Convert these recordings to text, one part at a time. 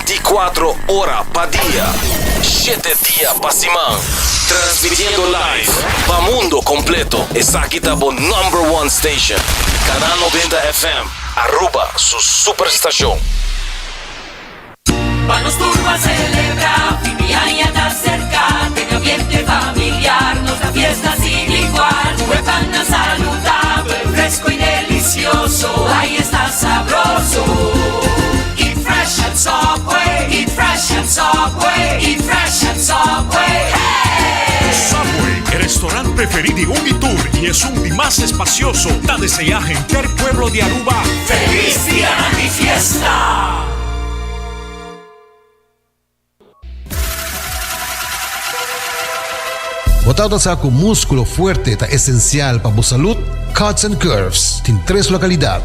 24 horas pa' día, 7 días pa' semana. Transmitiendo live pa' mundo completo. Está aqui tá bom #1 station. Canal 90 FM, Aruba, su superestación. Vamos turbo a celebrar, fin de año está cerca, tiene ambiente familiar, nos da fiesta sin igual, huevana saludable, fresco y delicioso, ahí está sabroso. Eat fresh and Subway, eat fresh and Subway, eat fresh and Subway, hey! Subway, el restaurante preferido de Unitur y es un día más espacioso, da desear gente el pueblo de Aruba. ¡Feliz día de fiesta! Botado sa com músculo fuerte ta esencial para a saúde, Cuts and Curves tem 3 localidades.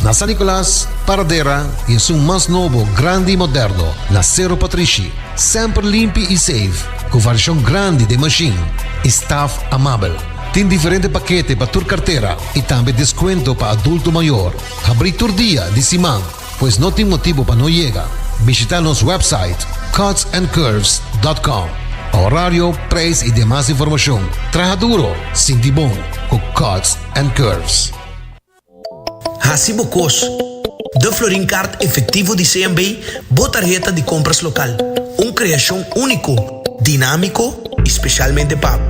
Na San Nicolás, Paradera e é um mais novo, grande e moderno, na Cerro Patrici, sempre limpo e safe, com versão grande de machine, staff amável. Tem diferente paquete para tua carteira e também desconto para adulto maior. Abrir todo dia de semana, pois não tem motivo para não chegar. Visitar nosso website cutsandcurves.com. Horário, preço e demais informação. Traja duro, sinti bom, com Cuts and Curves. Hasibo Cos, de Florin Card efectivo de CMB, boa tarjeta de compras local. Criação único, dinámico, especialmente pago.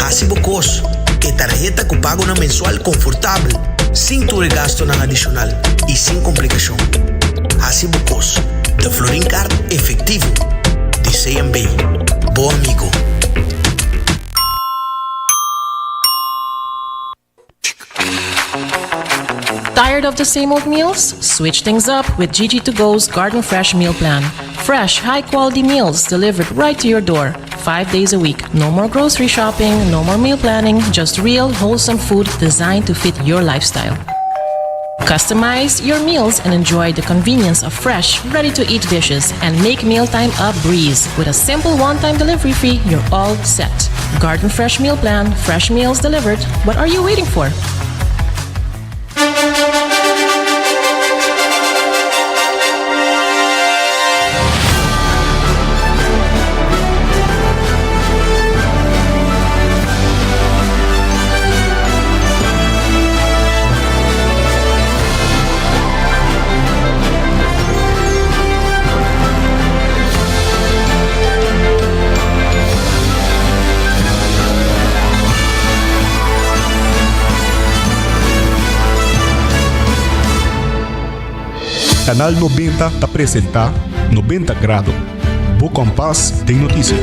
Hasibo Cos, que tarjeta que pago na mensual confortável, sem tu gasto na adicional e sem complicação. Hasibo Cos, de Florin Card efectivo de CMB. Bom amigo. Tired of the same old meals? Switch things up with GG2Go's Garden Fresh Meal Plan. Fresh, high-quality meals delivered right to your door, 5 days a week. No more grocery shopping, no more meal planning, just real, wholesome food designed to fit your lifestyle. Customize your meals and enjoy the convenience of fresh, ready-to-eat dishes and make mealtime a breeze. With a simple one-time delivery fee, you're all set. Garden Fresh Meal Plan, fresh meals delivered. What are you waiting for? Canal 90 apresenta 90 Grados. Bo Compass tem notícia.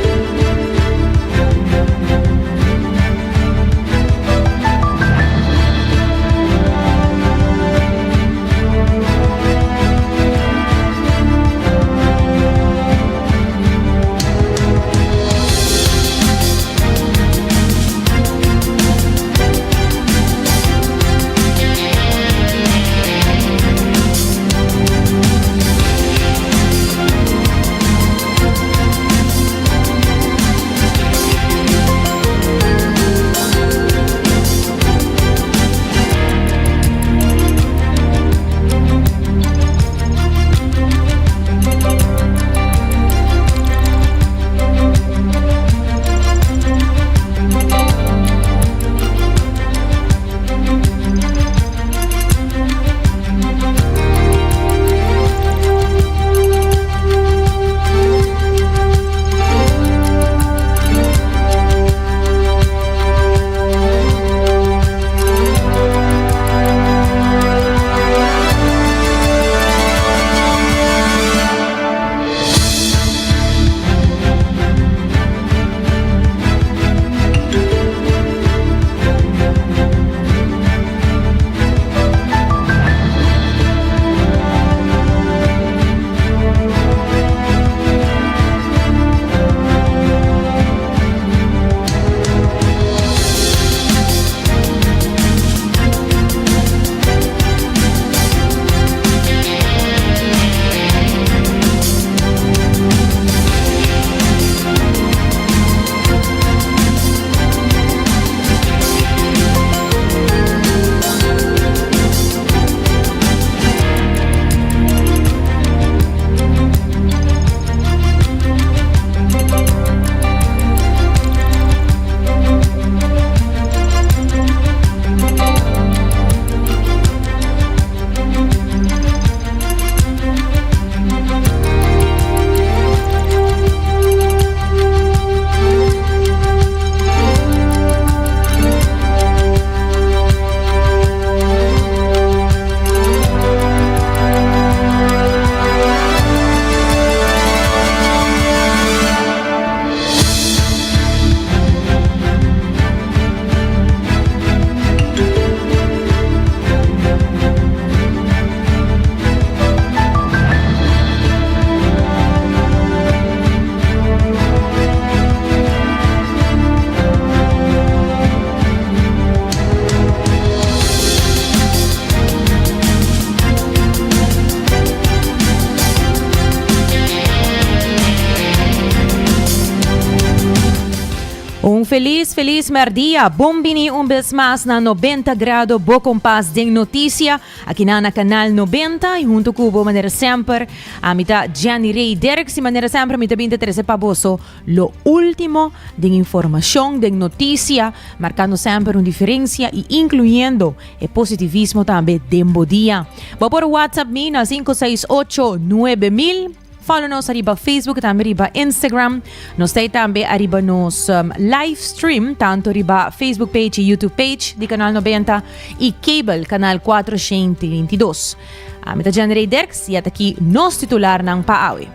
feliz merdia. Bombini vez más na 90 grado Bo Kompas ding notícia aqui na Canal 90 e junto com o maneira sempre a mita Gianni Ray Derek e maneira sempre mita 23 paboso lo último de informação de notícia marcando sempre uma diferença e incluindo o positivismo também dembo dia. Vou por WhatsApp mi na 5689000. Follow nos arriba Facebook, também arriba Instagram. Nos tem também arriba nos live stream, tanto arriba Facebook page e YouTube page de Canal 90 e Cable, Canal 422. A meta January Derks e até aqui nos titular ng Paawi.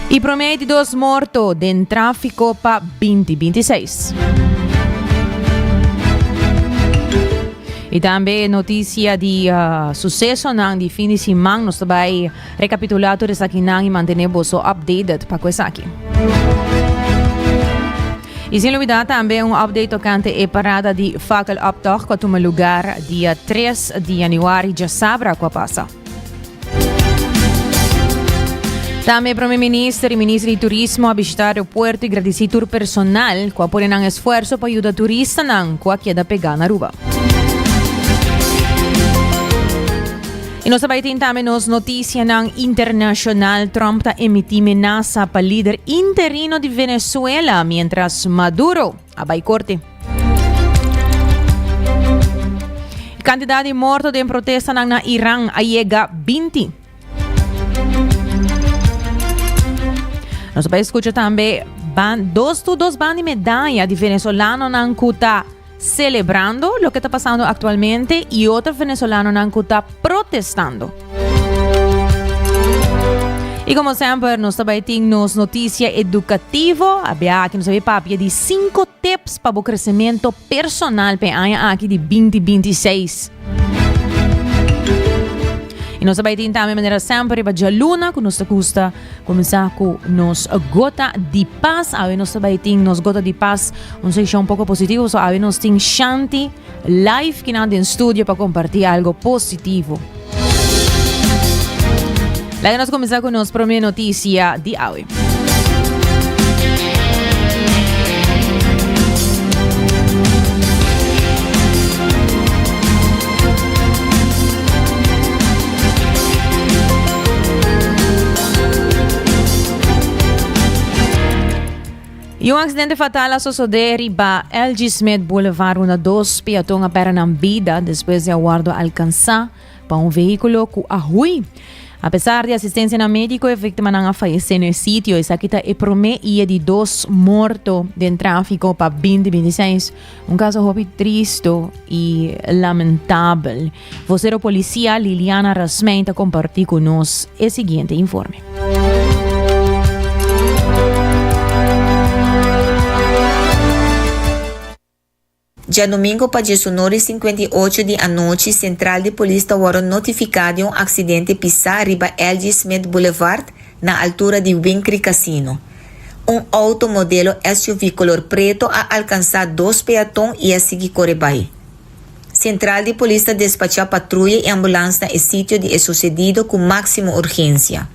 E promete 2 mortos den tráfico para 2026. E também notícia de sucesso de fim de semana. Nós também recapitulado dessa aqui e mantenemos updated para coisa aqui. E sem novidade também update tocante a parada de fakkeloptocht que toma lugar dia 3 de januário já sabe o que passa. Também o Primeiro-Ministro e Ministro de Turismo a visitar o aeroporto e agradecer o personal que apoia um esforço para ajudar turistas que queda pegar na Aruba. E nós também temos notícias internacional. Trump está emitindo ameaça para o líder interino de Venezuela, mientras Maduro vai corte. A quantidade de mortos em protesta na Irã chega a 20. Nós vamos escutar também dos bandas de medalha de venezolanos que estão celebrando o que está passando atualmente e outros venezolanos que estão protestando. E como sempre, nós também temos notícia educativa. Aqui nós vamos de 5 tips para o crescimento personal para o ano aqui de 2026. E nós também temos também maneira sempre para a luna, que nos custa começar com nos gota de paz. Aí nós também temos gota de paz, seja pouco positivo, só aí nós temos Shanti live que nada em estúdio para compartilhar algo positivo. Lá nós começar com nossa primeira notícia de hoje. E um acidente fatal sucedeu riba LG Smith Boulevard, onde 2 peatões perderam vida depois de aguardo alcançar para um veículo com arrui. Apesar de assistência na médico, a vítima não faleceu no sítio. Essa aqui é prometia de 2 mortos de tráfico para 2026. Um caso muito triste e lamentável. Vocero policial Liliana Rasmenta compartilhou conosco o seguinte informe. Já domingo para 19h58 da noite, Central de Polícia foram notificado de um acidente pisar riba LG Smith Boulevard, na altura de Winkri Casino. Um auto modelo SUV color preto a alcançar 2 peatões e a seguir correbai. Central de Polícia despachou patrulha e ambulância no sítio de sucedido com máxima urgência.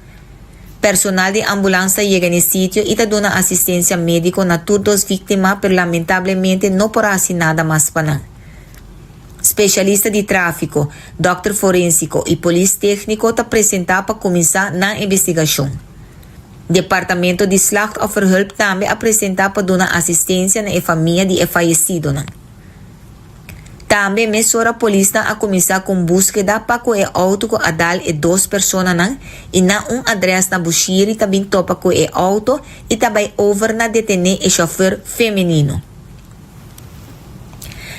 Personal de ambulância chega no sítio e dá assistência médica na todas as vítimas, mas lamentavelmente não podrá assim nada mais para nada. Especialista de tráfico, Dr. Forensico e polícia técnico te apresentar para começar na investigação. Departamento de Slachtofferhulp também apresentar para dar assistência na família de falecido. Também mesura a polícia a começar com búsqueda para que o auto que adal e 2 pessoas e na adresse na Bushiri também topa com o auto e também over na detener o chofer feminino.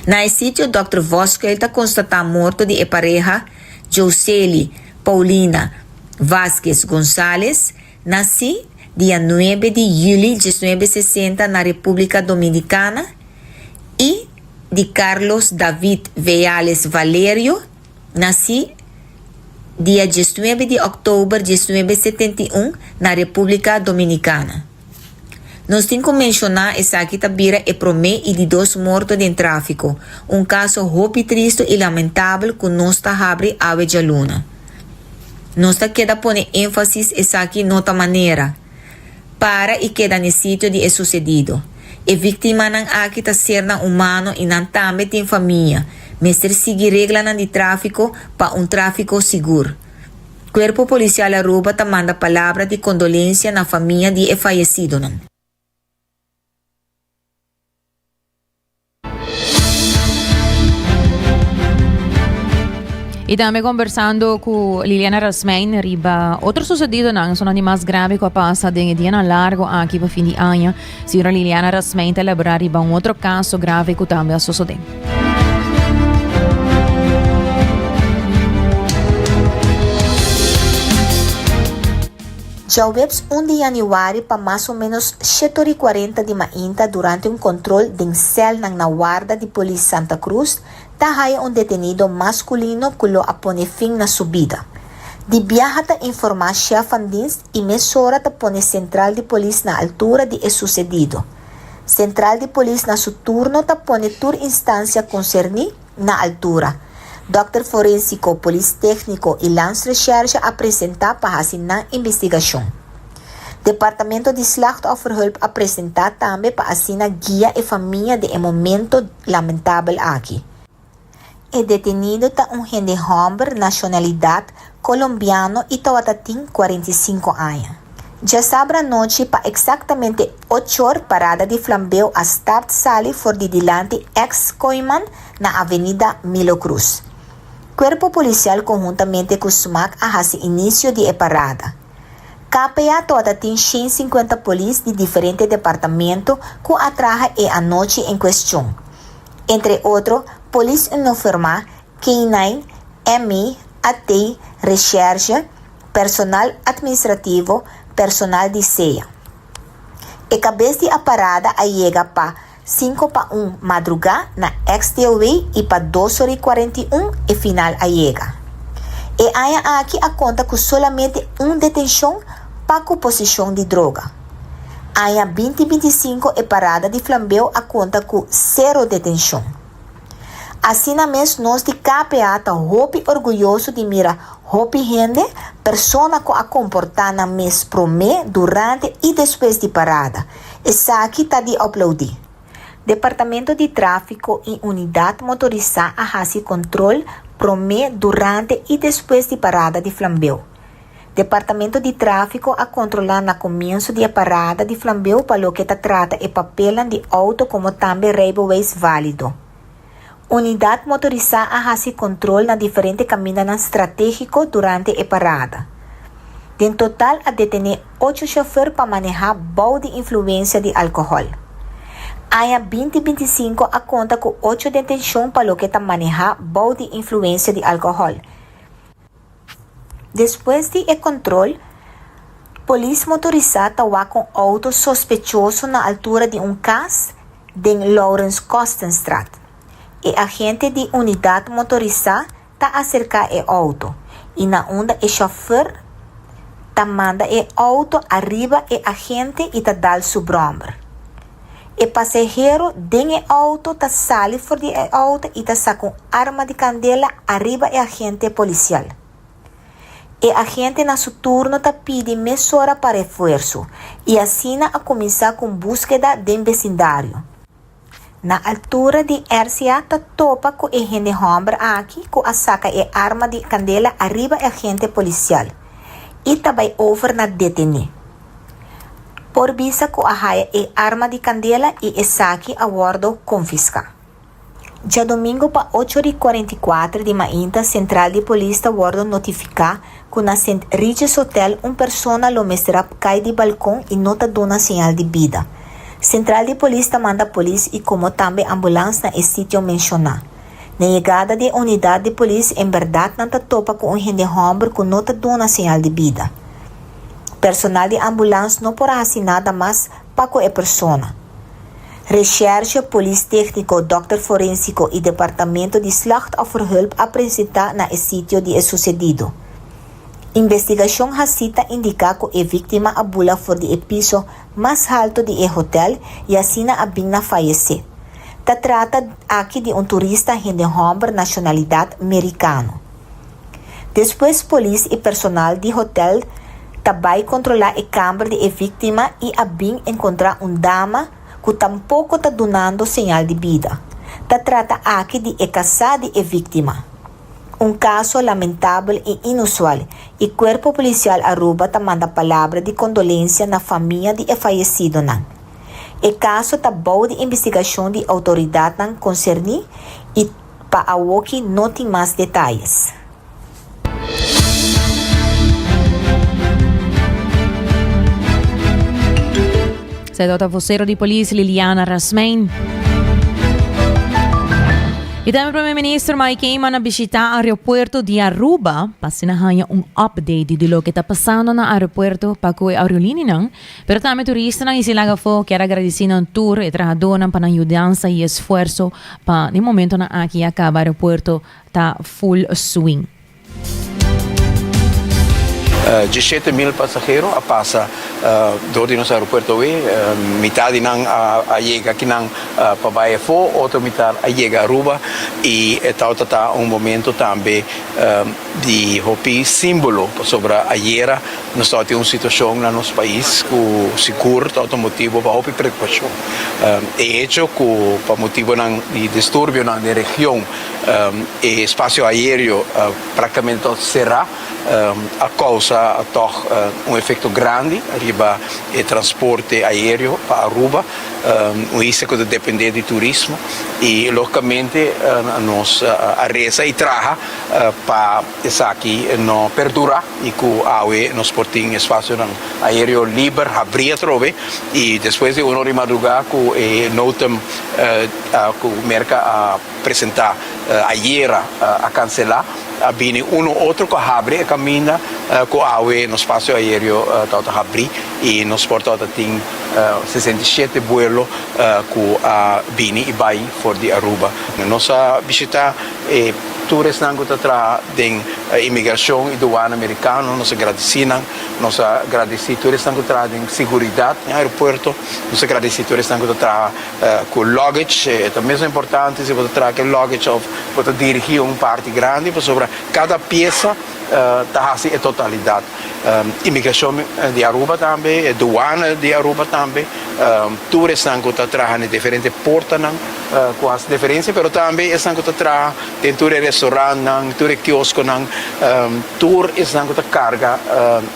Na sítio, Dr. Voskel está constatado morto de pareja Joseli Paulina Vázquez González, nasci dia 9 de julho de 1960 na República Dominicana, e de Carlos David Veales Valerio, nasci dia 19 de outubro de 1971 na República Dominicana. Nós temos que mencionar essa aqui tabira e promete de 2 mortos em tráfico, um caso muito triste e lamentável que nós está abre a luna. Nós está queda pone ênfase essa aqui nota maneira. para e queda no sítio de sucedido. E vítima ng aqui ta ser na humano e não também tem família, mas seguir regra de tráfico para tráfico seguro. Cuerpo policial Aruba ta manda palavra de condolência na família de falecido. Y también conversando con Liliana Rasmein, riba otro sucedido nang son más grave que pasa de un día largo aquí para fin de año. Señora Liliana Rasmein te elaborar riba un otro caso grave que también sucedió. Jauwebs 1 de januário para mais ou menos 7h40 de manhã durante um controle de cel na guarda de polícia Santa Cruz, tahaya detenido masculino que lo apone fim na subida. De viaja ta informar chefe de dienst e mesora ta pone central de polícia na altura de sucedido. Central de polícia na seu turno ta pone tur instância concerni na altura. Dr. Forensico, Polícia Técnico e Lance Recherche apresentar para assinar investigação. Departamento de Slachtofferhulp apresentar também para assinar guia e família de momento lamentável aqui. E detenido está gente homem, nacionalidade colombiano e tem 45 anos. Já sabe a noite para exatamente 8 horas parada de flambeu a start sali for de dilante ex-Coiman na Avenida Milo Cruz. Cuerpo policial conjuntamente com SMAC a início de parada. KPA toda tem 150 polícias de diferentes departamentos que atraem a noite em questão. Entre outros, Polícia Uniformada, K9, MI, AT, Recherche, personal administrativo, personal de ceia. E cabeça de parada chega para 5 para 1 madrugada na XTW e para 2h41 e final chega. E há aqui a conta com solamente detenção para composição de droga. Há 2025 e parada de flambeu a conta com 0 detenção. Assim mesmo nós de KPA está hopi orgulhoso de mirar hopi gente, persona que a comportar na mês promê durante e depois de parada. Essa aqui está de upload. Departamento de Tráfico e Unidade Motorizada a controle promê durante e depois de parada de flambeu. Departamento de Tráfico a controlar na começo de parada de flambeu para o que trata e papel de auto como também railways válido. Unidade motorizada a controle na diferente caminhos estratégicos durante a parada. Em total, a detener 8 chauffeurs para manejar bom de influência de álcool. Há 2025 a conta com 8 detenções para o que manejar bom de influência de álcool. Depois de controle, polícia motorizada está com auto suspeitoso na altura de caso em Lawrence Kostenstraat. E agente de unidade motorizada está acerca o auto. E na onda o chauffeur está manda o auto arriba e agente e está dal su bromber. E passageiro dentro do auto está sali for de auto e está com arma de candela arriba e agente policial. E agente na seu turno está pede mesura para reforço e assina a começar com búsqueda do vecindário. Na altura de RCA, topa com o gente homem aqui com a saca e arma de candela arriba e agente policial. E também over na detener. Por vista com a raia e arma de candela e a saque a guardo confisca. Já domingo para 8h44 de manhã, Central de Polícia guardo notificar que na St. Regis Hotel persona lo mestra cai de balcão e nota dona sinal de vida. Central de Polícia manda polícia e como também ambulância na sítio mencionado. Na chegada de unidade de polícia, em verdade, não topa com gente homem com nota dona sinal de vida. Personal de ambulância não porá nada mais para a persona. Recherche, Polícia Técnico, Dr. Forensico e Departamento de Slachtofferhulp apresentar na sítio de sucedido. Investigação recita indica que a vítima abula for de piso mais alto de hotel e assim a bina fallecer. Se trata aqui de turista gente homem nacionalidade americana. Depois, polícia e personal de hotel Tabay controlar a câmara de vítima e a bem encontrar dama que tampouco está donando sinal de vida. Ta trata aqui de casada de vítima. Caso lamentável e inusual. E Corpo Policial Aruba ta manda palavra de condolência na família de falecido. O caso está bom de investigação de autoridade concernida e para a Woki não tem mais detalhes. Sa dota vocero di polícia Liliana Rasmain. E também o Primeiro-Ministro Mike Eyman na bisita ang aeropuerto de Aruba pasinahan update de lo que está passando na aeropuerto para ko aerolínea nang pero também turista nang isilaga fo quero agradecer ang tour e trabajador nang panayudança e esfuerzo pa ni momento na aqui acaba aeropuerto tá full swing. 17,000 passageiros passa do nosso aeroporto metade não chega aqui não para fo, outra metade chega a Aruba e está momento também de hopi símbolo sobre a guerra. Nós temos uma situação no nosso país com seguro, todo motivo para hopi preocupação. E hecho que para motivo de distúrbio na região, o espaço aéreo praticamente será a causa toch efeito grande arriba o transporte aéreo para Aruba, isso que depende de turismo e logicamente nos arresa e traja para isso aqui não perdurar e que a nos portem espaço aéreo livre abrir trove e depois de uma hora de madrugada que notam que o mercado apresentar a guerra a cancelar viene outro que abre e caminha com a no espaço aéreo está abrir e nos porta tem 67 vuelos que viene e vai for de Aruba. Nossa visita tours nango tatra den imigração e doana americano nos agradecem tours nango tatra den seguridade no aeroporto nos agradecem tours nango tatra com luggage também é importante se você traz que luggage of pode dirigir parte grande sobre cada peça tá assim a totalidade imigração de Aruba também doana de Aruba também tours nango tatra em diferentes portas com as diferenças, mas também estão tatra tem tour restaurante, tour quiosco, tour estão carga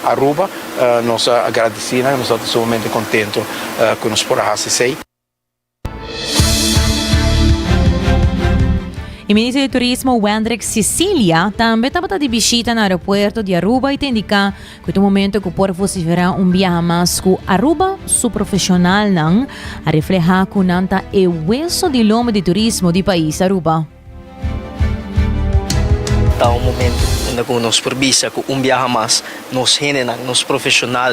Aruba, nós agradecemos, nós estamos sumamente contentes com nos por assim. O Ministro de Turismo Wendrick Cecilia também estava de visita no aeroporto de Aruba e te indica que no momento que por vociferar viaje mais com Aruba, su profissional não, a reflejar com nanta e hueso de lombo de turismo do país Aruba. Tá um momento onde nos provisa que viaje mais nos generan, nos profissional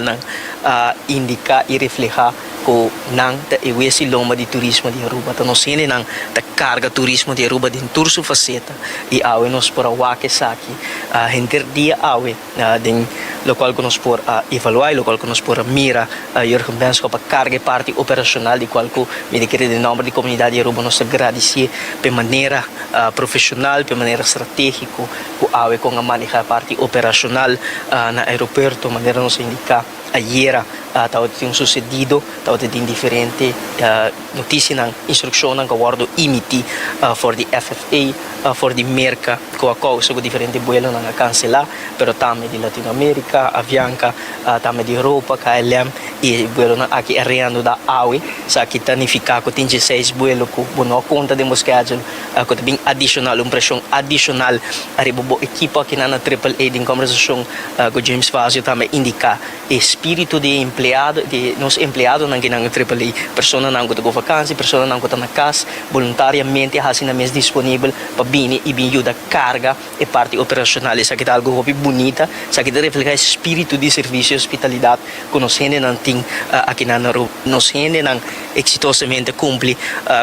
indica e reflejar ko nang ta iwesi loma di turismo di Aruba ta nos hene nang ta carga turismo di Aruba din tour su faceta e awe nos por awake saki henter dia awe din local que nos por evaluar local que nos por mira Jurgen Bensko pa carga parte operacional di qual ko mi querer de nome di comunidade Aruba nos agradecer pe maneira profissional pe maneira estratégico ko awe com a manejar parte operacional na aeroporto maneira nos indica ayer tawad yung sucedido tawad din diferente notícia ng instruksyon ng kawardo imiti for the FFA for the Merca ko ako so diferente vuelo nang cancela pero tame di Latin America Avianca tame di Europa KLM e vuelo na aqui areando da AWE sa kita nifica ko tinge 6 vuelo ko bono conta de schedule ko tabing additional pressão additional aribo equipa kinana AAA din conversation ko James Fazio tame indica espírito de empleado de nos empleado nang ginang AAA persona nang ko vacancy persona nang ko na casa voluntariamente hasin na mes disponível pa bini e binho da carga e parte operacional sa kita algo hobi bonita sa kita refleja espírito de serviço e hospitalidade que nos hene nang ting aqui na nos hene nang exitosamente cumpre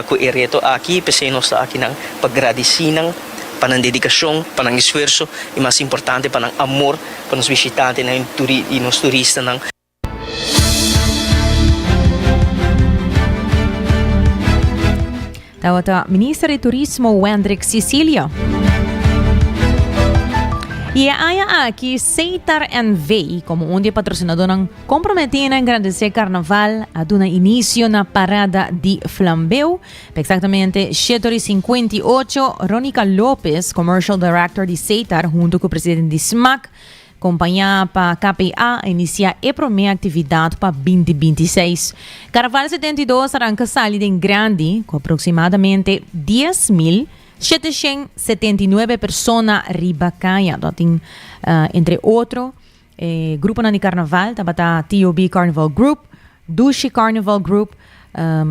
com o reto aqui pese nos aqui nang pagradeci nang panang dedikação, panang esforço e mais importante panang amor para os visitantes e nos turistas nang Tawata Ministro de Turismo Wendrick Cecilia. E aqui Seitar NV como um de patrocinador ng comprometido em agradecer carnaval a dar início na parada de Flambeu. Exactamente 7:58, Ronica Lopez, commercial director de Seitar, junto com o presidente de SMAC, companhia para KPA iniciar a primeira atividade para 2026. Carnaval 72 arranca salida em grande, com aproximadamente 10.779 personas ribacaya. Entre outros, grupo de carnaval, tabata TOB Carnival Group, Dushi Carnival Group,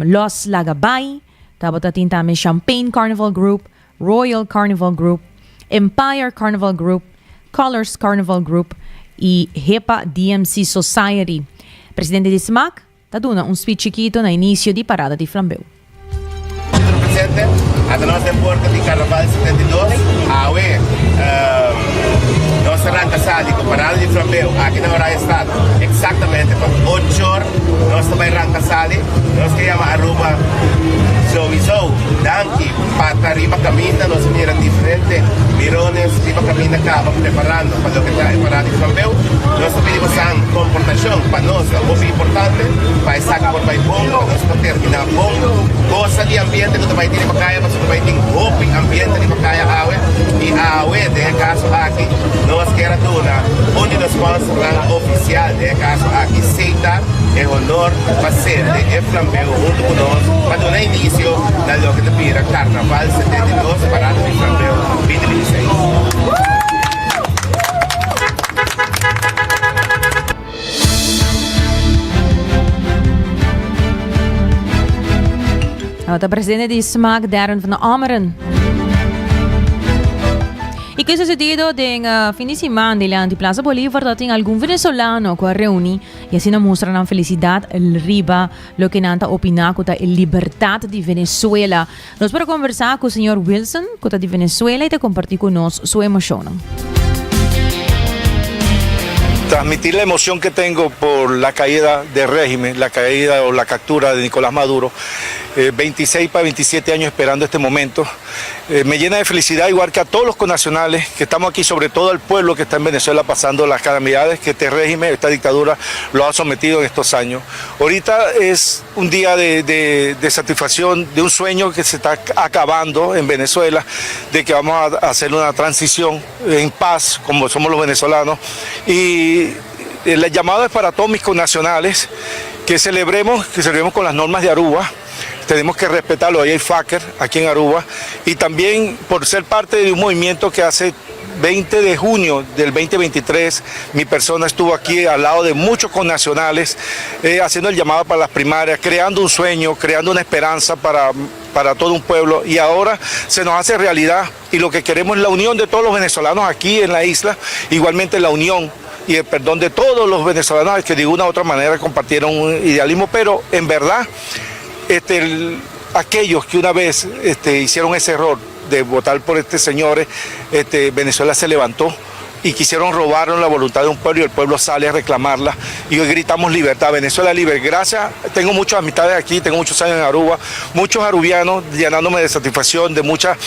Los Lagabay, tabata também Champagne Carnival Group, Royal Carnival Group, Empire Carnival Group, Colors Carnival Group e HEPA DMC Society. Presidente de SMAC, está dando speech chiquito na início de parada de Flambeu. Presente a nossa porta de Carnaval 72, nós arrancamos com parada de Flambeu, aqui na hora estado, exatamente com 8 horas, nós também arrancamos, nós queremos Aruba sowieso, danke, para arriba camina, nós mira diferente, mirones, arriba camina, acaba preparando para lo que está en parada de Flambeu, nós pedimos a comportação, para nós é muito importante, para estar por vai bom, para nós terminar bom, coisa de ambiente que vai ter para caia, mas vai ter open ambiente de para caia e de caso aqui, nós queremos onde nós vamos para oficial, de caso aqui, Seitar, é honor para ser de Flambeu junto com nós, para dar início da lo que te pira Carnaval 72, parada de Flambeu 2026. De presidente de SMAC, Darren van Ameren. E que sucedido de fim de semana de Plaza Bolívar, tem algum venezolano que reúne e assim mostra a felicidade riba lo que nanta opinar com a liberdade de Venezuela. Nós para conversar com o senhor Wilson, que de Venezuela, e te compartir com nós sua emoção. Transmitir la emoción que tengo por la caída del régimen, la caída o la captura de Nicolás Maduro, 26 para 27 años esperando este momento, me llena de felicidad, igual que a todos los connacionales que estamos aquí, sobre todo al pueblo que está en Venezuela pasando las calamidades que este régimen, esta dictadura lo ha sometido en estos años. Ahorita es un día de satisfacción, de un sueño que se está acabando en Venezuela, de que vamos a hacer una transición en paz, como somos los venezolanos, y el llamado es para todos mis connacionales que celebremos con las normas de Aruba. Tenemos que respetarlo, ahí hay FACER, aquí en Aruba, y también por ser parte de un movimiento que hace 20 de junio del 2023, mi persona estuvo aquí al lado de muchos connacionales, haciendo el llamado para las primarias, creando un sueño, creando una esperanza para todo un pueblo, y ahora se nos hace realidad, y lo que queremos es la unión de todos los venezolanos aquí en la isla, igualmente la unión y el perdón de todos los venezolanos que de una u otra manera compartieron un idealismo, pero en verdad aquellos que una vez hicieron ese error de votar por señores, Venezuela se levantó y quisieron robarnos la voluntad de un pueblo, y el pueblo sale a reclamarla, y hoy gritamos libertad, Venezuela libre. Gracias, tengo muchas amistades aquí, tengo muchos años en Aruba, muchos arubianos llenándome de satisfacción, de muchas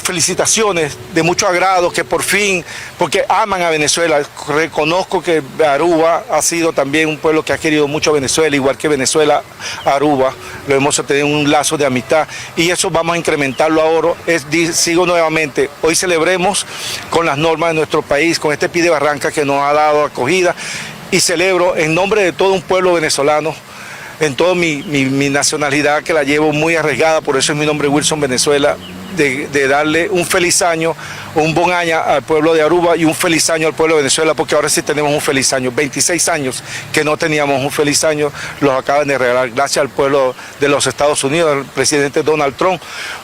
felicitaciones, de mucho agrado, que por fin, porque aman a Venezuela. Reconozco que Aruba ha sido también un pueblo que ha querido mucho a Venezuela, igual que Venezuela, Aruba, lo hemos tenido un lazo de amistad, y eso vamos a incrementarlo ahora. Sigo nuevamente, hoy celebremos con las normas de nuestro país, con este Pie de Barranca que nos ha dado acogida, y celebro en nombre de todo un pueblo venezolano, en toda mi nacionalidad, que la llevo muy arriesgada, por eso es mi nombre Wilson Venezuela, de darle un feliz año, un buen año al pueblo de Aruba y un feliz año al pueblo de Venezuela, porque ahora sí tenemos un feliz año. 26 años que no teníamos un feliz año, los acaban de regalar, gracias al pueblo de los Estados Unidos, al presidente Donald Trump,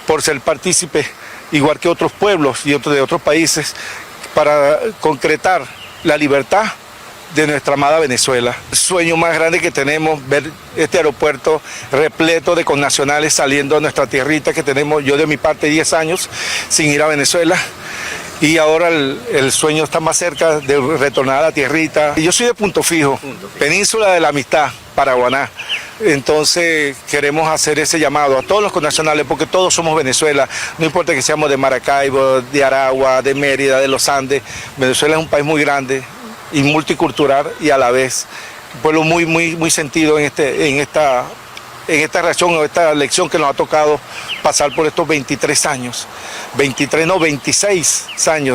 por ser partícipe, igual que otros pueblos y de otros países, para concretar la libertad de nuestra amada Venezuela. El sueño más grande que tenemos, ver este aeropuerto repleto de connacionales saliendo a nuestra tierrita que tenemos, yo de mi parte 10 años sin ir a Venezuela, y ahora el sueño está más cerca de retornar a la tierrita. Yo soy de Punto Fijo, Península de la Amistad, Paraguaná. Entonces queremos hacer ese llamado a todos los connacionales, porque todos somos Venezuela, no importa que seamos de Maracaibo, de Aragua, de Mérida, de los Andes. Venezuela es un país muy grande y multicultural, y a la vez un pueblo muy sentido en esta reacción o esta elección que nos ha tocado pasar por estos 26 años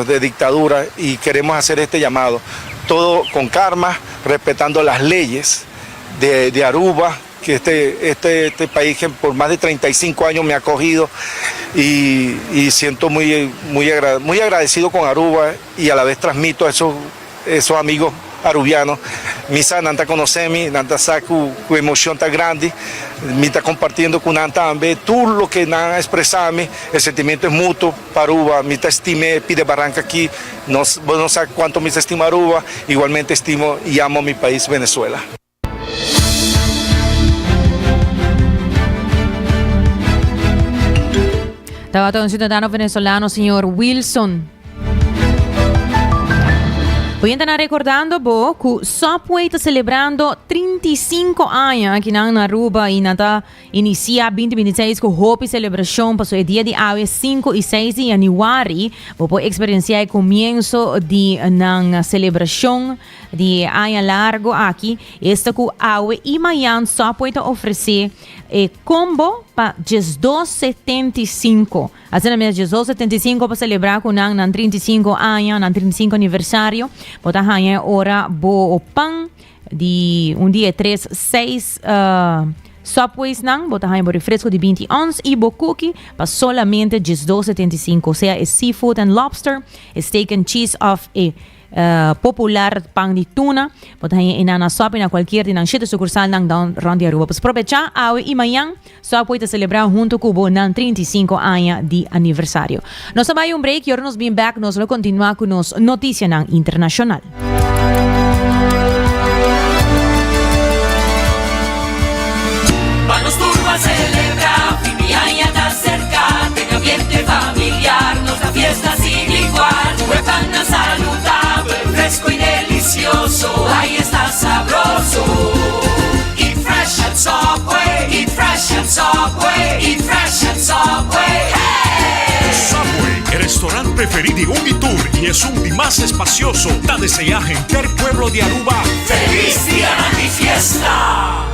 de dictadura, y queremos hacer este llamado, todo con calma, respetando las leyes de Aruba, que este país que por más de 35 años me ha acogido, y siento muy agradecido con Aruba, y a la vez transmito a esos amigos arubianos, misa nanta conocemi, nanta saco con emoción tan grande, me está compartiendo con nanta también, tú lo que nada expresarme, el sentimiento es mutuo para Aruba, me está estimé, pide Barranca aquí, no sé cuánto me estima Aruba, igualmente estimo y amo mi país Venezuela. Estaba todo un ciudadano venezolano, señor Wilson. Hoy están recordando que Subway está celebrando 35 años aquí en Aruba, y nata inicia 2026 con Hopi celebración pasó el día de hoy 5 y 6 de januari. Vos experienciar el comienzo de una celebración de año largo aquí. Esta que hoy y mañana Subway te ofrece combo para $2.75. Assim mesmo, $2.75 para celebrar com o 35 anos, o 35 aniversário. Botar ganhar hora o pão de dia 3, 6 Subways nang, botar ganhar refresco de 20 ons e bo cookie para solamente $2.75. Ou seja, é seafood and lobster, steak and cheese of popular pang de tuna, botar ganhar inana Subway na qualquer de nang sete sucursal nang down round de Aruba. Para aproveitar, hoje e amanhã, Subway te celebrar junto com o 35 anos de aniversário. Nós vamos um break e agora nos vem back, nós vamos continuar com nos notícias nang internacional. Vamos turbo a celebrar, mi año está cerca, tiene ambiente familiar, nos da fiesta sin igual, huepana saludable, fresco y delicioso, ahí está sabroso. Eat fresh at Subway, eat fresh at Subway, eat fresh at Subway, hey! Subway, el restaurante preferido de Unitur y es un más espacioso. Da desear gente el pueblo de Aruba. ¡Feliz día de fiesta!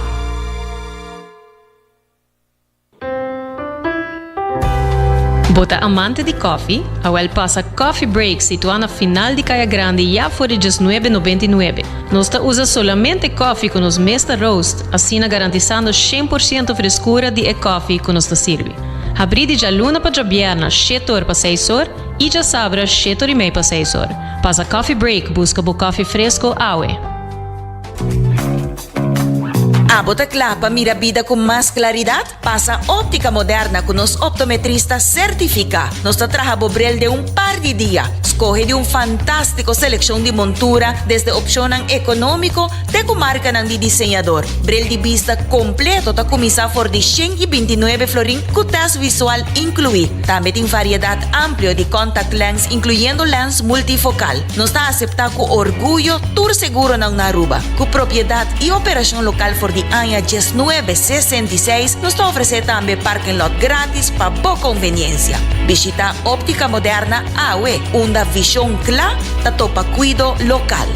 Bota amante de coffee, a passa Coffee Break situado na final de Caia Grande já por $19,99. Nós usa solamente coffee com os Mesta Roast, assim garantizando 100% frescura de coffee que nos serve. Abrir de luna para jabierna, 7 horas para 6 horas, e já sabra 7 horas e meia para 6 horas. Passa Coffee Break, busca o coffee fresco awe. Bota clapa, mira vida con más claridad. Pasa óptica moderna con los optometristas certifica. Nos trabaja bobrel de un par de días. Escoge de un fantástico selección de montura desde opción económico de comarca de diseñador. Brel de vista completo ta comisa for de 129 florín con test visual incluir. También en variedad amplio de contact lens incluyendo lens multifocal. Nos da aceptar con orgullo tour seguro en Aruba. Con propiedad y operación local for de año 1966 nos ofrece también parking lot gratis para boa conveniencia. Visita óptica moderna AWE, una visión clara de topa cuido local.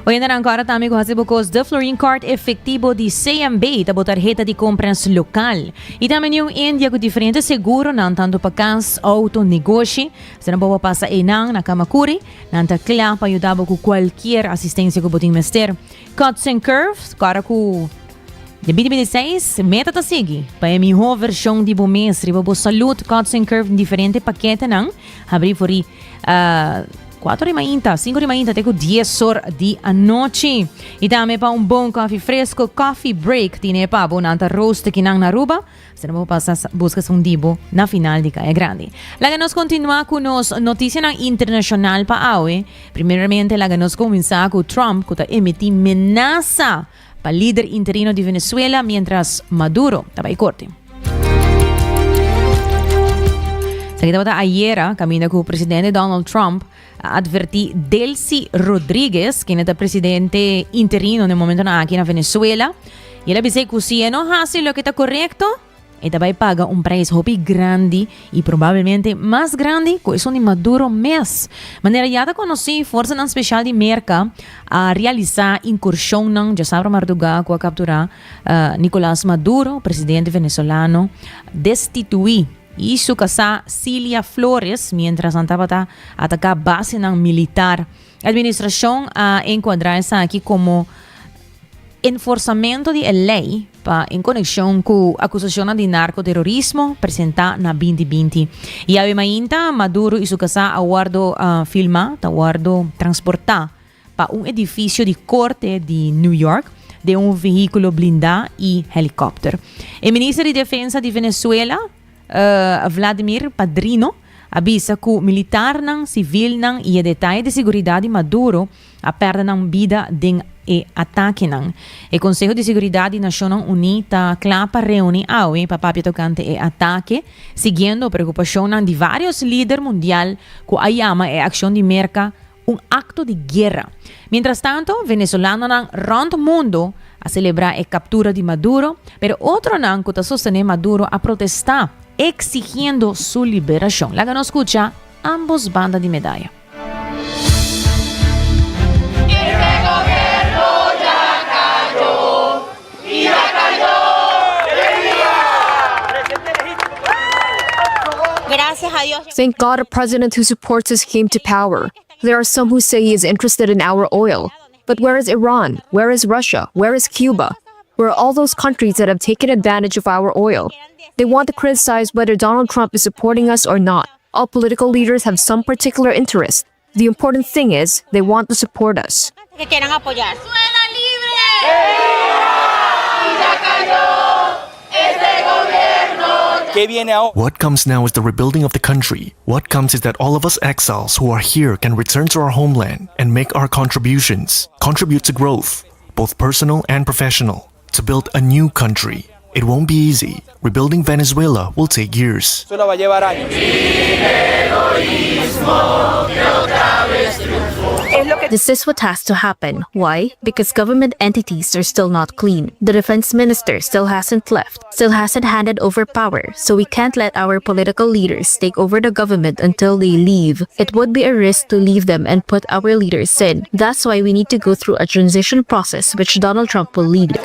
Hoy en agora também com recebemos the Florine Card efetivo de CMB, da tarjeta de compras local. E também Índia com diferentes seguros, não tanto para casa, auto, negócio. Você não pode passar na Kamakuri, não está claro para ajudar com qualquer assistência que você mester. Cuts and Curves, agora com de 2026, meta tá seguir. Para a melhor versão de bomestre, para a saúde, Cuts and Curves em diferentes paquetes, não. Abrir por aí. 4h30, 5h30 até com 10 horas da noite. E também para um bom coffee fresco, Coffee Break, tiene para bonanta roast aqui na Aruba. Você não vai passar busca um dibo na final de Caia Grande. Lá nós continuar com nos notícias internacional para hoje. Primeiramente, lá nós começar com Trump, que está emitindo ameaça para o líder interino de Venezuela, mientras Maduro estava em corte. Sa kita bata ayera, kami na ko Presidente Donald Trump adverti Delcy Rodriguez, kinata presidente interino no momento na aqui na Venezuela. E ela bisay kung sino hasil lo kita correcto, ita vai paga um preço hopi grande e provavelmente mais grande que isso de Maduro mês. Maneira yata conheci força não especial de merca a realizar incursão não já sabe Marduga com a capturar Nicolás Maduro, presidente venezuelano, destituir isso casa Cilia Flores, mientras andava a atacar base ng militar. A administração enquadra essa aqui como enforçamento de lei em conexão com a acusação de narcoterrorismo apresentada na 2020. E a ainda Maduro e sua casa aguardo filmar, aguardo transportar para edifício de corte de New York de veículo blindado e helicóptero. O ministro de Defesa de Venezuela, Vladimir Padrino, avisa que militar ng civil ng e detalhe de segurança de Maduro a perda ng vida de ataque ng. O Conselho de Seguridade da Nação Unida clapa reúne awe papapia tocante ataque, seguindo a preocupação de vários líderes mundial que ayama ação de merca acto de guerra. Mientras tanto, venezolano ng round mundo a celebrar a captura de Maduro, pero otro ng que sostener Maduro a protestar exigiendo su liberación. La que nos escucha ambos bandas de medalla. Este gobierno ya cayó y ya cayó. Gracias a Dios. Thank God a president who supports us came to power. There are some who say he is interested in our oil. But where is Iran? Where is Russia? Where is Cuba? Where are all those countries that have taken advantage of our oil? They want to criticize whether Donald Trump is supporting us or not. All political leaders have some particular interest. The important thing is they want to support us. What comes now is the rebuilding of the country. What comes is that all of us exiles who are here can return to our homeland and make our contributions, contribute to growth, both personal and professional, to build a new country. It won't be easy. Rebuilding Venezuela will take years. This is what has to happen. Why? Because government entities are still not clean. The defense minister still hasn't left, still hasn't handed over power, so we can't let our political leaders take over the government until they leave. It would be a risk to leave them and put our leaders in. That's why we need to go through a transition process which Donald Trump will lead.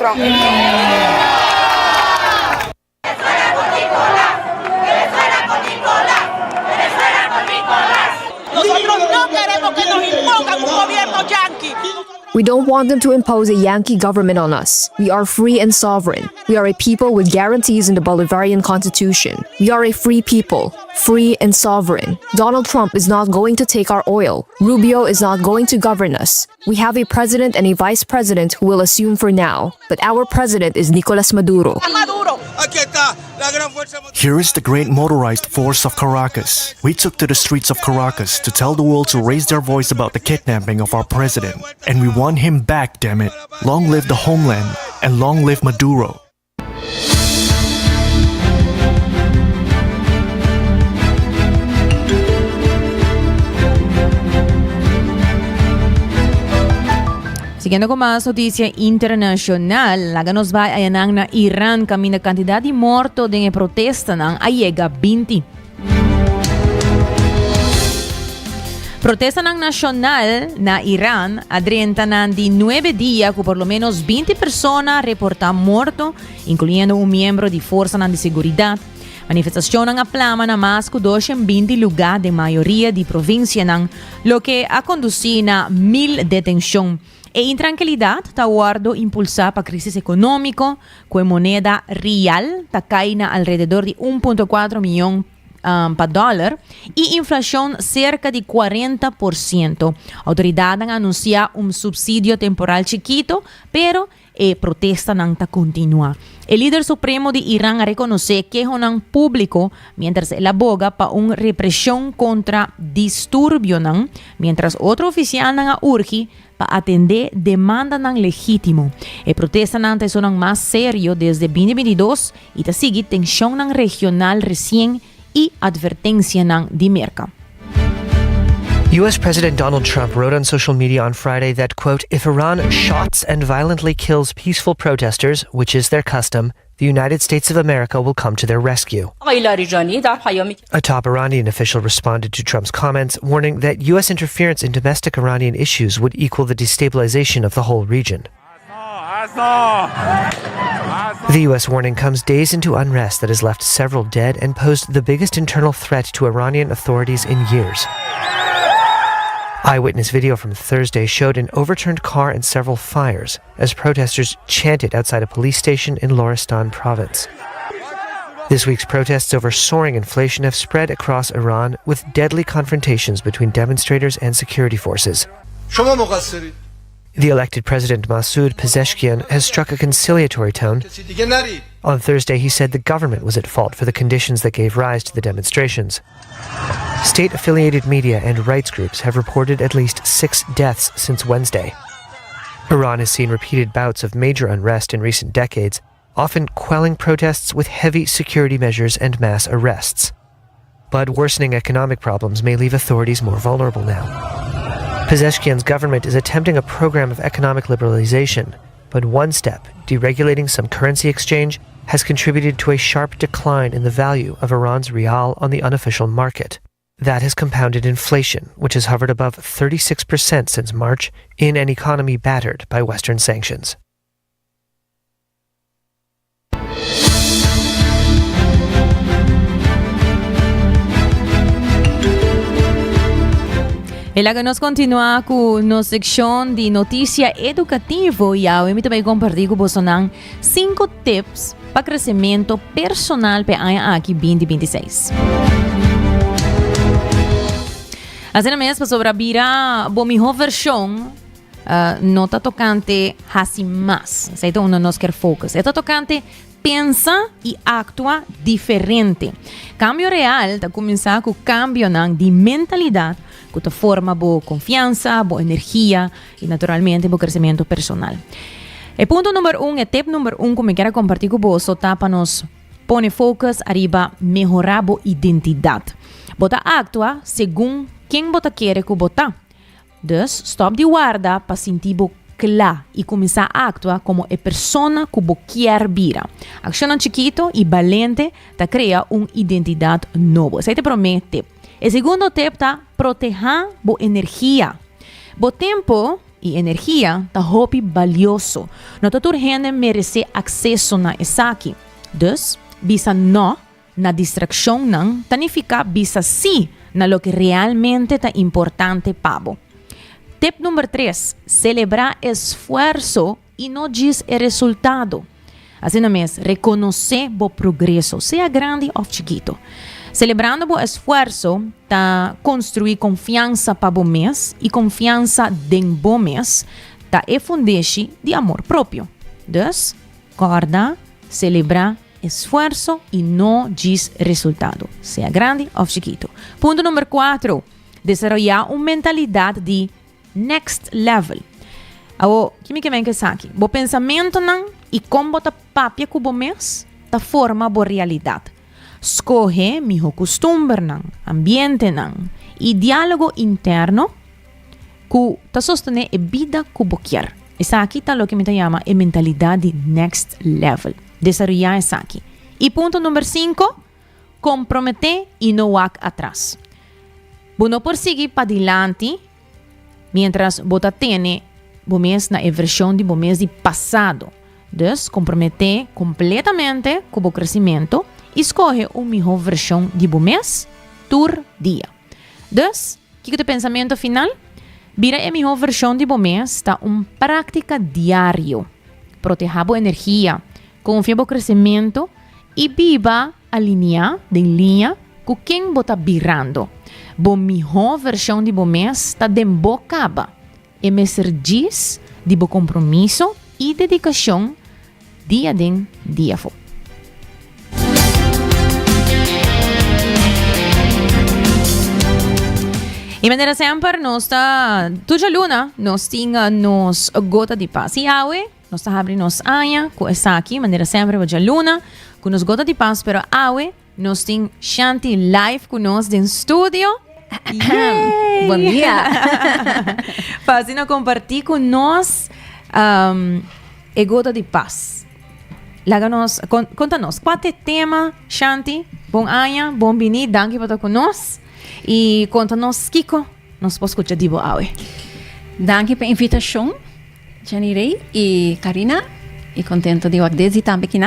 We don't want them to impose a Yankee government on us. We are free and sovereign. We are a people with guarantees in the Bolivarian Constitution. We are a free people, free and sovereign. Donald Trump is not going to take our oil. Rubio is not going to govern us. We have a president and a vice president who will assume for now. But our president is Nicolás Maduro. Here is the great motorized force of Caracas. We took to the streets of Caracas to tell the world to raise their voice about the kidnapping of our president. And we want him back, damn it. Long live the homeland, and long live Maduro. Siguiendo con más noticia internacional, la nos va a na Iran kami na kantidad de morto de protesta ng ayega 20. Protesta ng nacional na Iran adrienta ng de 9 días que por lo menos 20 personas reportan muerto, incluyendo un miembro de fuerza de seguridad. Manifestación ng aplama na más que 220 lugar de mayoría de provincia ng lo que ha conducido na 1,000 detención. E intranquilidad taguardo impulsar para crisis económico, con moneda real cae na alrededor de 1.4 millón para dólar y inflación cerca de 40%. Autoridades han anunciado un subsidio temporal chiquito, pero protesta não continua. El líder supremo de Irán reconoce que es un público mientras él aboga para una represión contra disturbio, mientras otro oficial urge para atender demanda legítimo. El protesta es un más serio desde 2022 y te sigue tensión regional recién i advertencia ng di merka. U.S. President Donald Trump wrote on social media on Friday that, quote, if Iran shots and violently kills peaceful protesters, which is their custom, the United States of America will come to their rescue. A top Iranian official responded to Trump's comments, warning that U.S. interference in domestic Iranian issues would equal the destabilization of the whole region. The U.S. warning comes days into unrest that has left several dead and posed the biggest internal threat to Iranian authorities in years. Eyewitness video from Thursday showed an overturned car and several fires as protesters chanted outside a police station in Loristan province. This week's protests over soaring inflation have spread across Iran, with deadly confrontations between demonstrators and security forces. The elected president Masoud Pezeshkian has struck a conciliatory tone. On Thursday, he said the government was at fault for the conditions that gave rise to the demonstrations. State-affiliated media and rights groups have reported at least 6 deaths since Wednesday. Iran has seen repeated bouts of major unrest in recent decades, often quelling protests with heavy security measures and mass arrests. But worsening economic problems may leave authorities more vulnerable now. Pezeshkian's government is attempting a program of economic liberalization, but one step, deregulating some currency exchange, has contributed to a sharp decline in the value of Iran's rial on the unofficial market. That has compounded inflation, which has hovered above 36% since March in an economy battered by Western sanctions. E lá nós continua com nossa seção de notícia educativo e eu também compartilho com vocês 5 tips para crescimento personal para ano aqui 2026. Assim mesmo, sobre a bira, a minha versão não está tocante assim mais. Então, não nos quer focus. Está tocante pensa e actua diferente. Cambio real está começar com o cambio de mentalidade, que te forma boa confiança, boa energia e, naturalmente, bom crescimento personal. E ponto número 1, tip número 1 que eu quero compartilhar com você, tá para nos pôr focus arriba melhorar boa identidade. Bota actua segundo quem bota quer que bota. Dus, stop de guarda para sentir bo claro e começar a actuar como a persona que bo quer vira. Ação chiquito e valente ta cria identidade nova. Esse é o primeiro tip. O segundo tip tá proteger bo energia. Bo tempo e energia tá hobby valioso. Não tá urgente merece acesso na esaki. Dus, bisa no na distração não, tanifica bisa si na lo que realmente tá importante pabo. Tip número 3, celebrar esforço e não diz o resultado. Assim mesmo, reconhecer o progresso, seja grande ou chiquito. Celebrando o esforço, tá construir confiança para o mês e confiança em o mês, tá é fundeixe de amor próprio. Dus, guarda, celebrar esforço e não diz resultado, seja grande ou chiquito. Ponto número 4, desenvolver uma mentalidade de next level. O que me quer dizer aqui? O pensamento não e como tá papia com o mês, tá forma a realidade. Escolhe meu costume não, ambiente não e diálogo interno que tá sostener a vida que o quer. Essa aqui tá o que me chama a mentalidade next level. Desarrollar essa aqui. E ponto número 5, comprometer e não ir atrás. Não por seguir para adiante, mientras você tem o mês na versão de o mês de passado. Dus, comprometer completamente com o crescimento e escolhe a melhor versão de o mês por dia. Dus, o que é o pensamento final? Vira a melhor versão de o mês está uma prática diária. Proteja a energia, confia no crescimento e viva alinhar em linha com quem você está virando. A melhor versão de o mês está de boca. E me diz de bom compromisso e dedicação dia em dia. E maneira sempre, nós está toda a luna, nós temos gota de paz e água, nós está abrindo nos anha, com essa aqui, maneira sempre, toda a luna, com nos gota de paz, pero água, Nos tem Shanti live conosco em estúdio. Bom dia. Fazendo compartilhar com nós a gota de paz. Conta-nos, qual é o tema, Shanti? Bom dia, bom vinir, danke por estar conosco. E conta-nos, Kiko, nós podemos escutar de boa. Danke pela invitação, Janirei e Karina. E contento de você também aqui.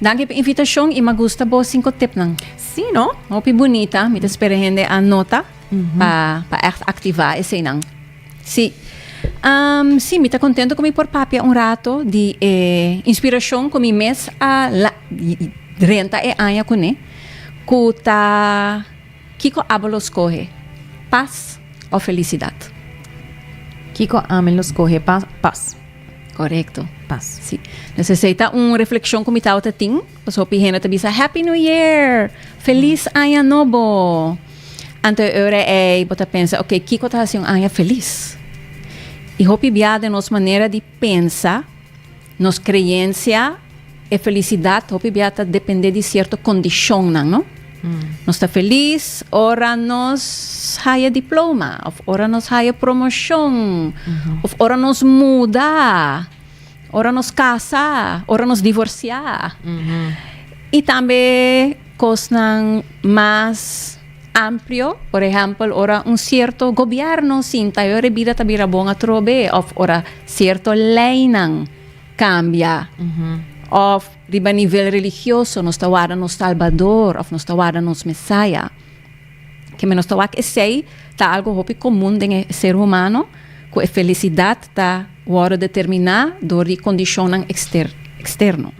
Danke pela invitação e me gusta bom 5 tips. Sim, não? Muito bonita, me espera gente a nota para ativar esse não. Sim. Sim, me está contento com por papia rato de inspiração com mi mês a renta e anha com né. Kuta Kiko abelos corre paz ou felicidade. Kiko abelos corre paz. Correto. Paz. Sim. Necessita reflexão com mi tauta ting. Paso pihena tabi sa Happy New Year. Feliz anha novo. Ante ore bota pensa, ok, Kiko tá assim anha feliz. E hopi biada nos maneira de pensar, nos crença e felicidade, hopi biada depende de certa condição, não? Nós está feliz, ora nós haya diploma, ora nós haya promoção, ora nós muda, ora nós casa, ora nós divorciar. E também coisas mais amplio, por exemplo, ora certo governo sinta ora vida tabira bom a trobe of ora certo lei não cambia of riba nível religioso nos tawara nos Salvador of nos tawara nos Messiah que menos tawak sei tá algo hopi comum de ser humano com a felicidade tá hora determinar do condicionam externo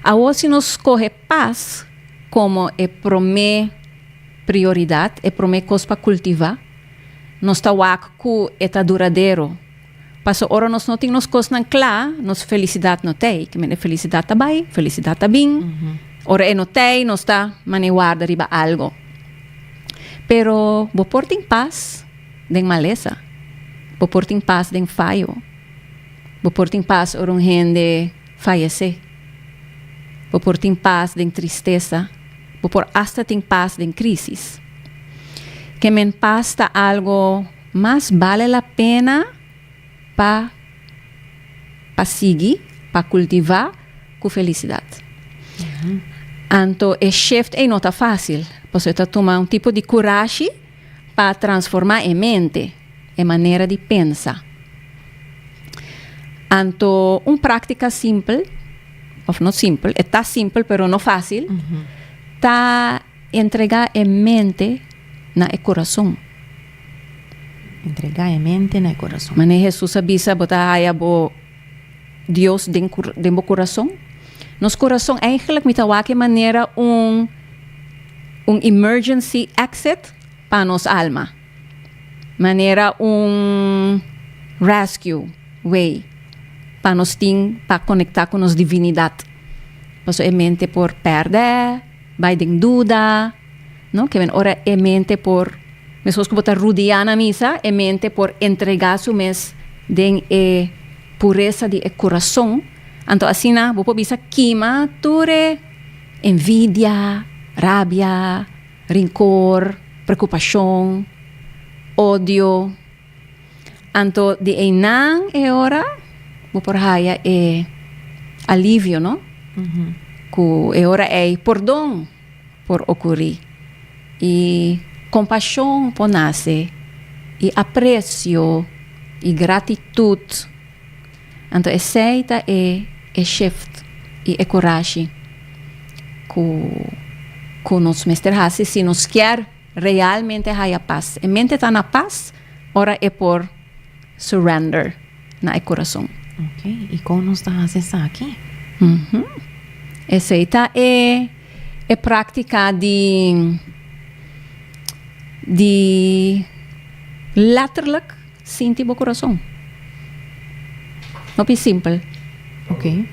a hoje nos corre paz como é prioridade é promessas para cultivar. Nós estamos com eta duradouro. Passo ora nós não temos coisas não claras, nos felicidade não tem, que a felicidade está bem, felicidade está bem. Ora não tem, nós está maneguarda riba algo. Pero vou portar em paz den maleza. Vou portar em paz den falho. Vou portar em paz ora gente fallecer. Vou portar em paz den tristeza. Por hasta tem paz em crisis. Que me paz algo mais vale a pena para seguir, para cultivar com felicidade. Então, o shift não está fácil. Você está tomando tipo de coragem para transformar a mente, a maneira de pensar. Então, uma prática simples, ou não simples, está simples, mas não fácil. Tá entregar a mente na coração. Entregar a mente na coração. Mas Jesus avisa botar aí bo Deus dentro coração. Nos coração eigenlijk met de maneira emergency exit para nos alma. Maneira rescue way para nos para conectar com nos divinidade. Paso a mente por perder vai em dúvida, não? Que ora é mente por, mesmo que botar rudiana misa, é mente por entregar su mes den pureza de coração. Então assim na, vou bisa quima ture envidia, rabia, rancor, preocupação, ódio. Então de enang é ora, vou por haya alívio, não? Que agora é perdão por ocorrer e compaixão por nascer e apreço e gratitude. Então, aceita é shift e é coragem que nos mestre se nos quer realmente a paz. A mente está na paz, ora é por surrender na coração. Ok, e como nos está fazendo aqui? Essa é prática de letterlijk sentir o coração. Não é simples. Ok.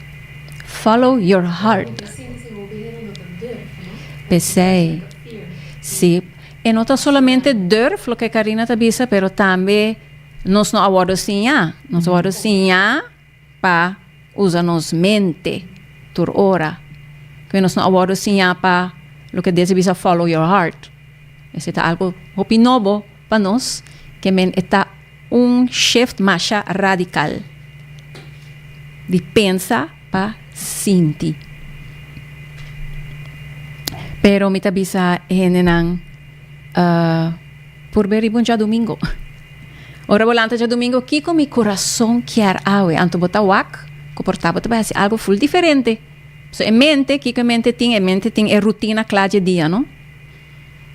Follow your heart. Pensei. Sim. E não está solamente durf, o que Karina está dizendo, mas também nós não agora sim, nós agora sim para usar nos mente por hora. Que nós não agora sim para lo que debe ser follow your heart. Es algo opinobo para nos que está un shift más radical de pensa para sinti. Pero mi tabisa henenang por ver ibon ya domingo. Ora volante ya domingo kiko mi corazón quier awe anto botawak comportaba te hacer algo full diferente. So en mente kiko en mente ting e rutina claje dia, no?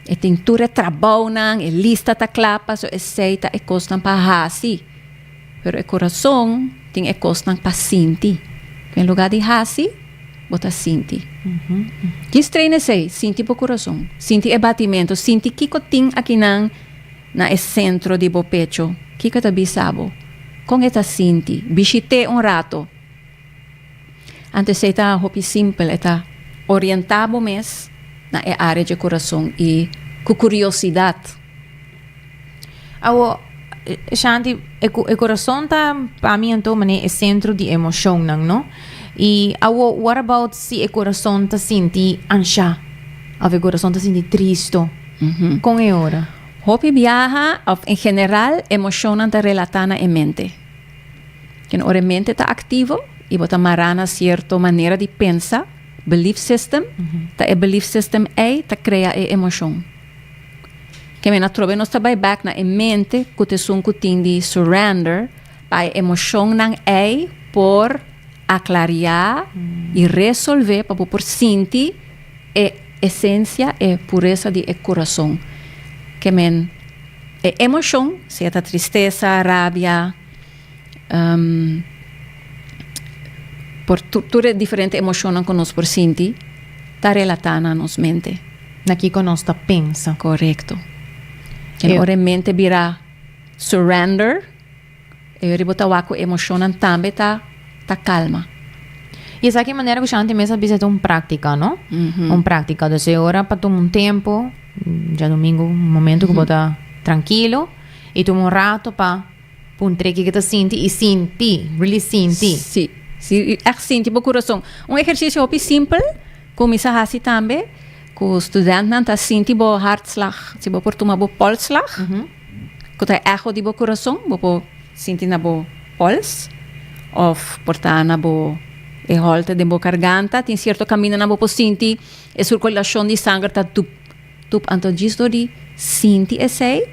E tintura trabalham, e lista ta clapa, so e seita e costan pa hasi. Pero e coração tem e costan pa sinti. Em lugar de hasi, bota sinti. Que treina sei, sinti po coração. Sinti e batimento, sinti kiko ting aqui na e centro de bo pecho. Kiko ta bisabo. Com eta sinti, bichite un rato. Antes seita hopi simple, eta orientabo mes na e área de coração e com curiosidade. Awo, Shanti, e coração tá para mim então é centro de emoção, não? E awo, what about se e coração tá senti ansia? Ave coração tá senti triste? Com e ora? Hopi viaja, em geral, emoção tá relatada em mente. Que ora mente tá ativo e bota marana certa maneira de pensar. Belief system, ta e belief system ta crea e emoção. Que me na trove nos ta back na mente que te sun kutin di surrender, pa emoção nang por aclarar e resolver para por sentir e essência e pureza de coração. Que men e emoção, seja tristeza, rabia, por tutte differenti emozioni che noi por senti, sta relatata nos mente. Naki con nos ta pensa. Corretto. Che ora in mente bira surrender e ribota wako emozione tambe ta calma. E essa que maneira que Shanti mesa biseta prática, no? Prática, desde ora para tomar tempo, já domingo, momento que bota tranquilo e tomar rato para un treque que te senti e senti, really senti. Sì. Si echt senti po coração. Exercício hopi simple, como isa hasi tambe, ku student nan ta senti bo hartslag, si bo portuma bo polslag. Ku ta echo di bo coração, bo senti na bo pols, of portana bo e holte de bo garganta, tin certo cammino na bo po senti e circolação di sangue ta tup anto gisto di senti e sei,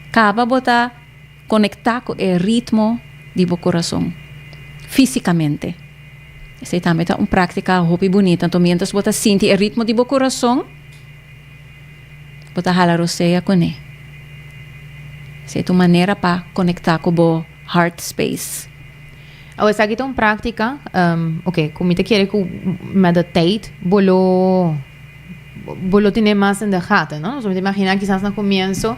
cava bota conectar com o ritmo di bo coração. Fisicamente. Essa também é uma prática hobby bonita. Então, mientras você sente o ritmo de seu coração, você hala roceia com ele. Essa é uma maneira para conectar com o heart space. Essa aqui é uma prática, como você quer que meditate, bolo tiene mais em derrata, não? Você imagina quizás no comienzo,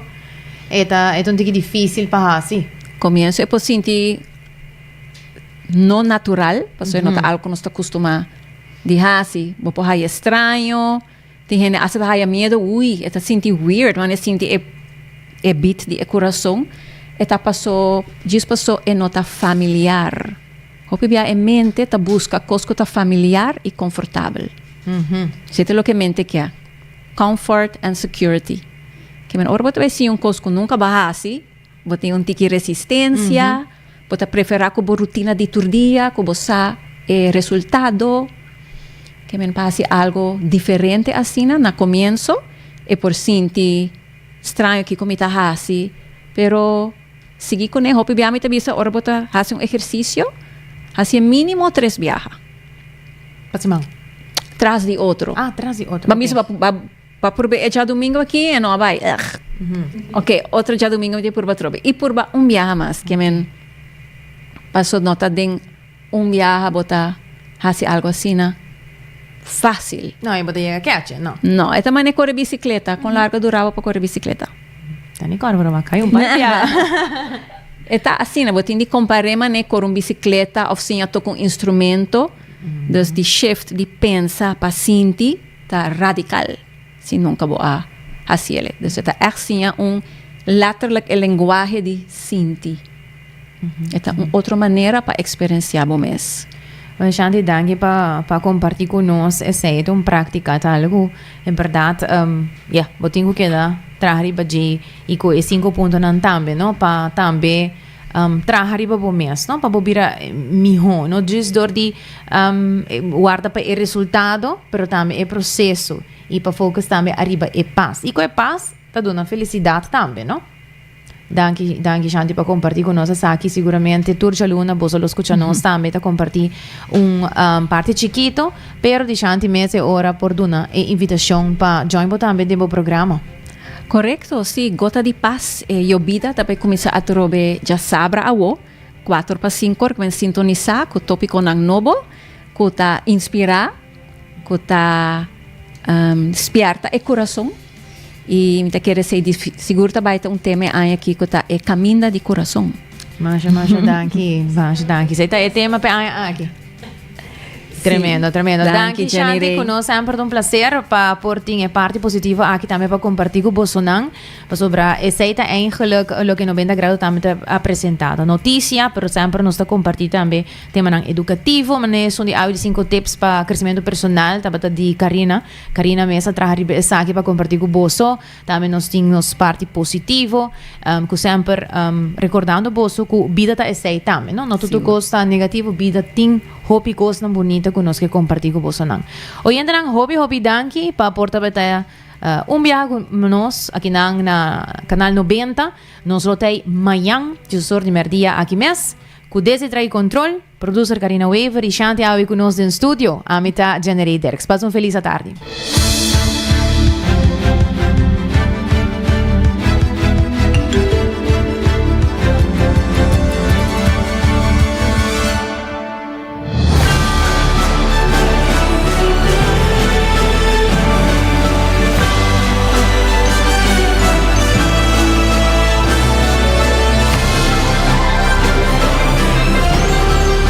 é um pouco difícil para assim. Comienzo é para sentir no natural, porque não é algo que nós está acostumado de assim, vou aí estranho, tem gente que aí medo, está sentindo weird, mas sente é beat de coração, está passou é nota familiar. Hopi bia em mente tá busca coisa que tá familiar e confortável. Isso é o que a mente quer. Comfort and security. Que men ora você vai ser coisa que nunca vai assim, você tem tique resistência. Você preferir com a rotina de todo dia, com o resultado, que me passe algo diferente assim no começo, e por sentir estranho que como está assim, pero seguir com ele, bem me avisa, ora você faz exercício, assim mínimo 3 viajes. Pasimão. Tras de outro. Tras de outro. Vamos para por já domingo aqui e não vai. Ok, outro já domingo de por trobe. E por viaje mais, que me passou nota de viaje, botar algo assim, fácil. Não, e você chega a catch, não? Não, é também correr bicicleta, com larga durava para correr bicicleta. Tá nem corre, mas cai batia. Está assim, você tem de comparar mané com bicicleta, ou sim, eu tô com instrumento, desde shift de pensa para sentir, tá radical, se nunca vou a assim ele. Então, é assim, laterlijk linguagem de sentir. É uma outra maneira para experienciar o mês. Mas Shanti, danke para compartir conosco essa é uma prática algo em verdade botinho que dá trabalhar para de e com esse 5 pontos não também não para também trabalhar para o mês não para bobira melhor não just dor de guarda para o resultado, pero também é processo e para focar também arriba é paz e com é paz tá dando felicidade também não. Danke Shanti para compartir conosco aqui seguramente turja luna boso lo escuchanos também para compartir parte chiquito pero de Shanti mese ora por duna e invitação para join também do programa. Correcto, sim, gota de paz e vida também começa a trobe já sabra awo 4 para 5 que vem sintonizar com o tópico ng novo que tá inspirar que tá despierta e coração. E me quer dizer, seguro também tem tema aqui que tá é caminho de coração. Mas danke. Isso é tema para aqui. Tremendo. Danke, Shanti, conosco sempre um prazer para portar a parte positiva aqui também para compartilhar com você sobre essa eigenlijk o que 90 graus também está apresentado. Notícia, pero sempre nós está compartilhando também tema educativo, mas são de 5 tips para crescimento personal, também de Karina mesmo trabalha aqui para compartilhar com você. Também nós temos parte positivo, que sempre recordando você que a vida está essa também, não tudo coisa negativo, vida tem hobby coisa bonita conosco que compartir com você não. Hoje ainda não hobby danke para portar betaya viagem nós aqui na canal 90 nós rotei manhã de sorte de merdia aqui mês com desse trai control producer Karina Weaver e Shanti Awi conosco no estúdio a mitad Generate Derek. Passa feliz tarde.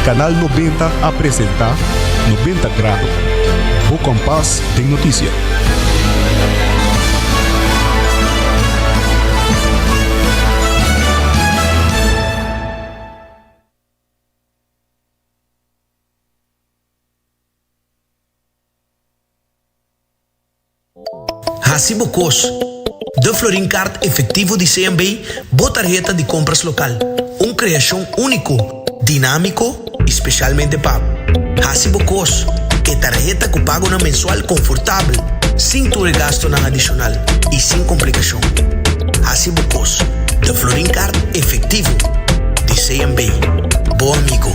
Canal 90 apresenta 90 grados. O Compás tem notícia. Hacibocos. De Florincard efetivo de CMB, boa tarjeta de compras local. Criação único, dinâmico, especialmente para Hacibocos, que tarjeta que paga na mensual confortável, sem tu gasto não adicional e sem complicação. Hacibocos, de Florincard efetivo de CMB. Bom amigo.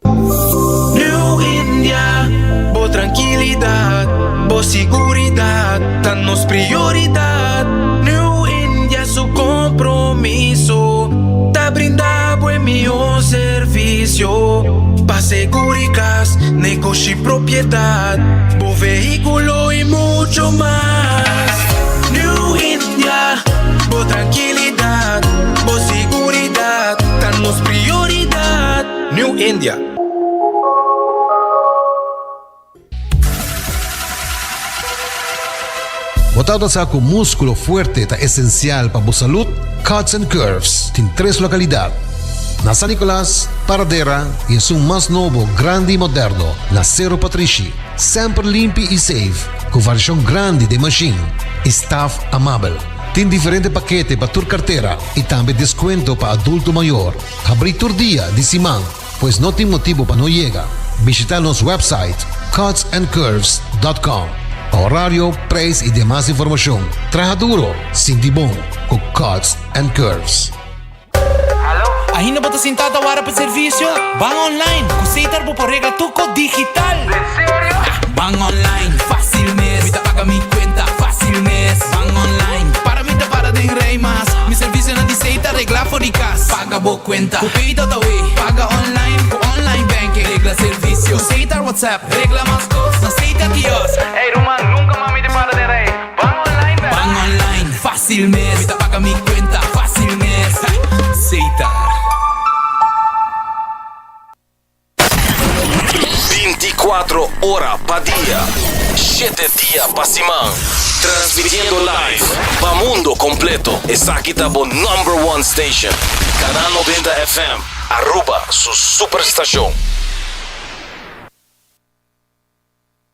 New India, boa tranquilidade, boa seguridade, tá nos prioridade. New India, su compromiso, tá brindar buen mío servicio. Pa seguridad, negocio y propiedad, bo vehículo y mucho más. New India, bo tranquilidad, bo seguridad, tá nos prioridad. New India. Botado sa com músculo fuerte está essencial para a saúde, Cuts and Curves tem 3 localidades. Na San Nicolás, Paradera e é mais novo, grande e moderno, na Cerro Patrici. Sempre limpo e safe, com versão grande de machine. Staff amável. Tem diferentes paquetes para tua carteira e também desconto para adulto maior. Abrir todo dia de semana, pois não tem motivo para não chegar. Visita nosso website cutsandcurves.com. Horário, preço e demais informação. Traja duro, sinti bom, com Cuts and Curves. Ainda bota sentada agora para serviço? Van online, aceitar por regla tuco digital. ¿En serio? Van online, fácil mes. Me paga mi cuenta, fácil mes. Van online, para mí te para de rey más. Mi servicio no diceita, regla fóricas. Paga bo cuenta, cupito taway. Paga online, con online banking. Regla servicio, aceitar WhatsApp. Regla más cosas, aceita Dios. Ey, Roman, nunca mami te para de rey. Van online, van online, fácil mes. Me paga mi cuenta, fácil mes. Aceitar. 24 horas por día, 7 días pasimang. Transmitiendo live pa mundo completo. Esa kita bo #1 station. Canal 90 FM. Aruba, su superestación.